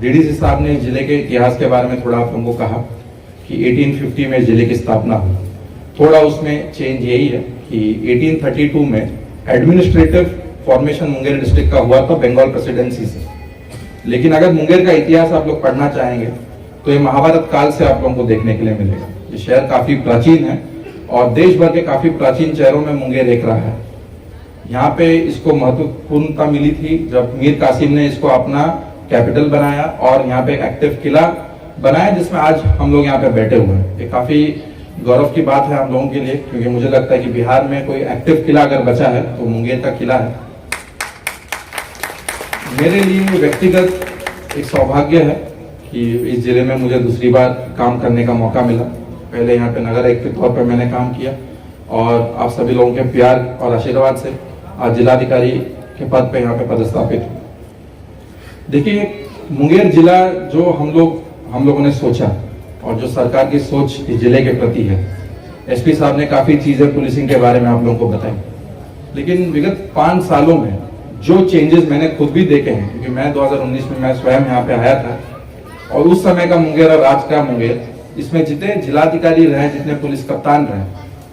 DDC साहब ने जिले के इतिहास के बारे में थोड़ा आप लोगों को कहा कि 1850 में जिले की स्थापना हुई। थोड़ा उसमें चेंज यही है कि 1832 में एडमिनिस्ट्रेटिव फॉर्मेशन मुंगेर डिस्ट्रिक्ट का हुआ था बंगाल प्रेसिडेंसी से। लेकिन अगर मुंगेर का इतिहास आप लोग पढ़ना चाहेंगे तो ये महाभारत काल से आप लोगों को देखने के लिए मिलेगा। ये शहर काफी प्राचीन है और देश भर के काफी प्राचीन शहरों में मुंगेर एक रहा है। यहाँ पे इसको महत्वपूर्णता मिली थी जब मीर कासिम ने इसको अपना कैपिटल बनाया और यहाँ पे एक एक्टिव किला बनाया जिसमें आज हम लोग यहाँ पे बैठे हुए हैं। ये काफी गौरव की बात है हम लोगों के लिए, क्योंकि मुझे लगता है कि बिहार में कोई एक्टिव किला अगर बचा है तो मुंगेर का किला है। मेरे लिए व्यक्तिगत एक सौभाग्य है कि इस जिले में मुझे दूसरी बार काम करने का मौका मिला। पहले यहाँ पे नगर आयुक्त के तौर पर मैंने काम किया और आप सभी लोगों के प्यार और आशीर्वाद से आज जिलाधिकारी के पद पे यहाँ पे पदस्थापित हूँ। देखिए, मुंगेर जिला जो हम लोगों ने सोचा और जो सरकार की सोच इस जिले के प्रति है, एसपी साहब ने काफी चीजें पुलिसिंग के बारे में आप लोगों को बताई, लेकिन विगत 5 सालों में जो चेंजेस मैंने खुद भी देखे हैं, क्योंकि मैं 2019 में मैं स्वयं यहाँ पे आया था और उस समय का मुंगेर और आज का मुंगेर, इसमें जितने जिलाधिकारी रहे, जितने पुलिस कप्तान रहे,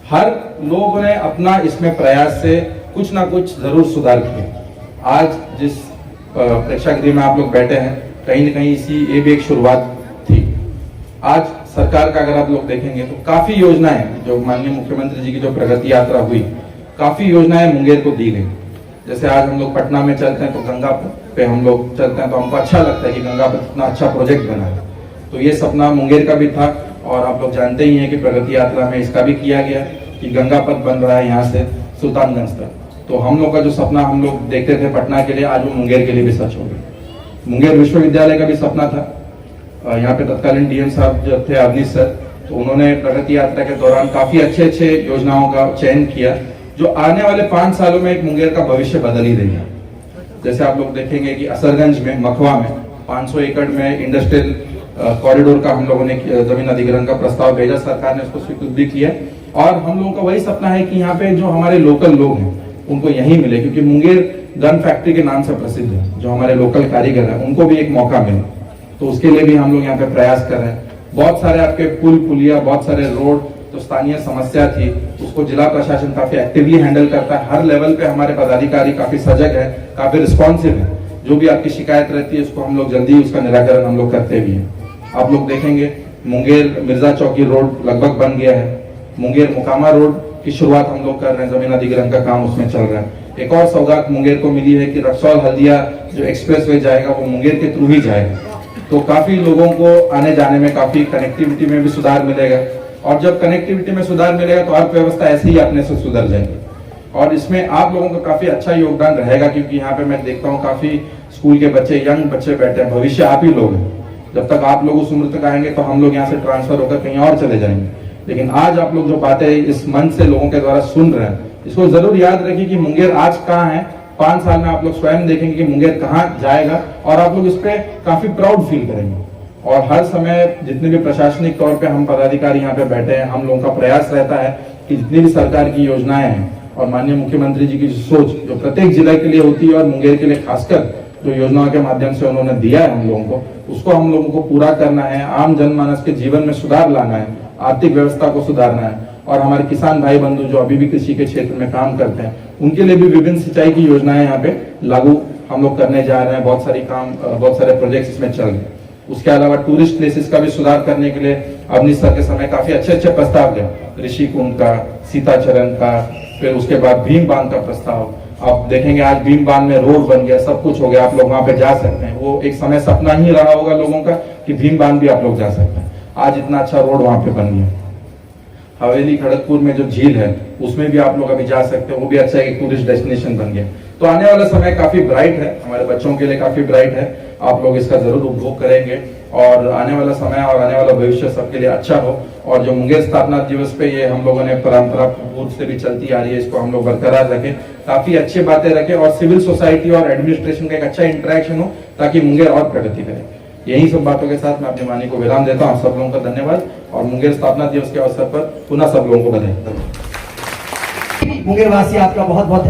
हर लोगों ने अपना इसमें प्रयास से कुछ ना कुछ जरूर सुधार किया। आज जिस प्रेक्षागृह में आप लोग बैठे हैं, कहीं ना कहीं ये भी एक शुरुआत थी। आज सरकार का अगर आप लोग देखेंगे तो काफी योजनाएं जो माननीय मुख्यमंत्री जी की जो प्रगति यात्रा हुई, काफी योजनाएं मुंगेर को दी गई। जैसे आज हम लोग पटना में चलते हैं तो गंगा पे हम लोग चलते हैं तो हमको अच्छा लगता है कि गंगा पर इतना अच्छा प्रोजेक्ट बना है। तो ये सपना मुंगेर का भी था और आप लोग जानते ही हैं कि प्रगति यात्रा में इसका भी किया गया कि गंगा पथ बन रहा है यहाँ से सुल्तानगंज तक। तो हम लोग का जो सपना हम लोग देखते थे पटना के लिए, आज वो मुंगेर के लिए भी सच हो गया। मुंगेर विश्वविद्यालय का भी सपना था। यहाँ पे तत्कालीन डीएम साहब जो थे अवनीश सर, तो उन्होंने प्रगति यात्रा के दौरान काफी अच्छे योजनाओं का चयन किया जो आने वाले 5 सालों में एक मुंगेर का भविष्य बदल ही देगा। जैसे आप लोग देखेंगे कि असरगंज में, मखवा में 500 एकड़ में इंडस्ट्रियल कॉरिडोर का हम लोगों ने जमीन अधिग्रहण का प्रस्ताव भेजा, सरकार ने उसको स्वीकृत भी किया। और हम लोगों का वही सपना है कि यहाँ पे जो हमारे लोकल लोग हैं उनको यही मिले, क्योंकि मुंगेर गन फैक्ट्री के नाम से प्रसिद्ध है। जो हमारे लोकल कारीगर है उनको भी एक मौका मिले, तो उसके लिए भी हम लोग यहाँ पे प्रयास कर रहे हैं। बहुत सारे आपके पुल पुलिया, बहुत सारे रोड जो स्थानीय समस्या थी उसको जिला प्रशासन काफी एक्टिवली हैंडल करता है। हर लेवल पे हमारे पदाधिकारी काफी सजग है, काफी रिस्पॉन्सिव है। जो भी आपकी शिकायत रहती है उसको हम लोग जल्दी उसका निराकरण हम लोग करते भी हैं। आप लोग देखेंगे मुंगेर मिर्जा चौकी रोड लगभग बन गया है। मुंगेर मुकामा रोड की शुरुआत हम लोग कर रहे हैं, जमीन अधिग्रहण का काम उसमें चल रहा है। एक और सौगात मुंगेर को मिली है कि रक्सौल हल्दिया जो एक्सप्रेसवे जाएगा वो मुंगेर के थ्रू ही जाएगा। तो काफी लोगों को आने जाने में, काफी कनेक्टिविटी में भी सुधार मिलेगा। और जब कनेक्टिविटी में सुधार मिलेगा तो अर्थव्यवस्था ऐसे ही अपने से सुधर जाएगी। और इसमें आप लोगों का काफी अच्छा योगदान रहेगा, क्योंकि यहाँ पे मैं देखता हूँ काफी स्कूल के बच्चे, यंग बच्चे बैठे हैं। भविष्य आप ही लोग हैं। जब तक आप लोग उस उम्र तक आएंगे तो हम लोग यहाँ से ट्रांसफर होकर कहीं और चले जाएंगे। लेकिन आज आप लोग जो बातें इस मंच से लोगों के द्वारा सुन रहे हैं, इसको जरूर याद रखिए कि मुंगेर आज कहाँ है। 5 साल में आप लोग स्वयं देखेंगे कि मुंगेर कहाँ जाएगा और आप लोग इस पे काफी प्राउड फील करेंगे। और हर समय जितने भी प्रशासनिक तौर पे हम पदाधिकारी यहाँ पे बैठे हैं, हम लोगों का प्रयास रहता है कि जितनी भी सरकार की योजनाएं हैं और माननीय मुख्यमंत्री जी की सोच जो प्रत्येक जिले के लिए होती है और मुंगेर के लिए खासकर जो योजनाओं के माध्यम से उन्होंने दिया है हम लोगों को, उसको हम लोगों को पूरा करना है। आम जनमानस के जीवन में सुधार लाना है, आर्थिक व्यवस्था को सुधारना है। और हमारे किसान भाई बंधु जो अभी भी कृषि के क्षेत्र में काम करते हैं, उनके लिए भी विभिन्न सिंचाई की योजनाएं यहाँ पे लागू हम लोग करने जा रहे हैं। बहुत सारे प्रोजेक्ट्स इसमें चल रहे हैं। उसके अलावा टूरिस्ट प्लेसेस का भी सुधार करने के लिए अवनीश सर के समय काफी अच्छे प्रस्ताव गए। ऋषि कुंड का, सीताचरण का, फिर उसके बाद भीम बांध का प्रस्ताव। आप देखेंगे आज भीम बांध में रोड बन गया, सब कुछ हो गया, आप लोग वहां पे जा सकते हैं। वो एक समय सपना ही रहा होगा लोगों का कि भीम बांध भी आप लोग जा सकते हैं। आज इतना अच्छा रोड वहां पे बन गया। हवेली खड़गपुर में जो झील है उसमें भी आप लोग अभी जा सकते हैं, वो भी अच्छा एक टूरिस्ट डेस्टिनेशन बन गया। तो आने वाला समय काफी ब्राइट है, हमारे बच्चों के लिए काफी ब्राइट है। आप लोग इसका जरूर उपभोग करेंगे और आने वाला समय और आने वाला भविष्य सबके लिए अच्छा हो। और जो मुंगेर स्थापना दिवस पे ये हम लोगों ने परंपरा पूर्व से भी चलती आ रही है, इसको हम लोग बरकरार रखें, काफी अच्छी बातें रखें और सिविल सोसाइटी और एडमिनिस्ट्रेशन का एक अच्छा इंटरेक्शन हो ताकि मुंगेर और प्रगति करे। यही सब बातों के साथ मैं अपनी वाणी को विराम देता हूँ। सब लोगों का धन्यवाद और मुंगेर स्थापना दिवस के अवसर पर पुनः सब लोगों को बधाई। मुंगेर वासी आपका बहुत बहुत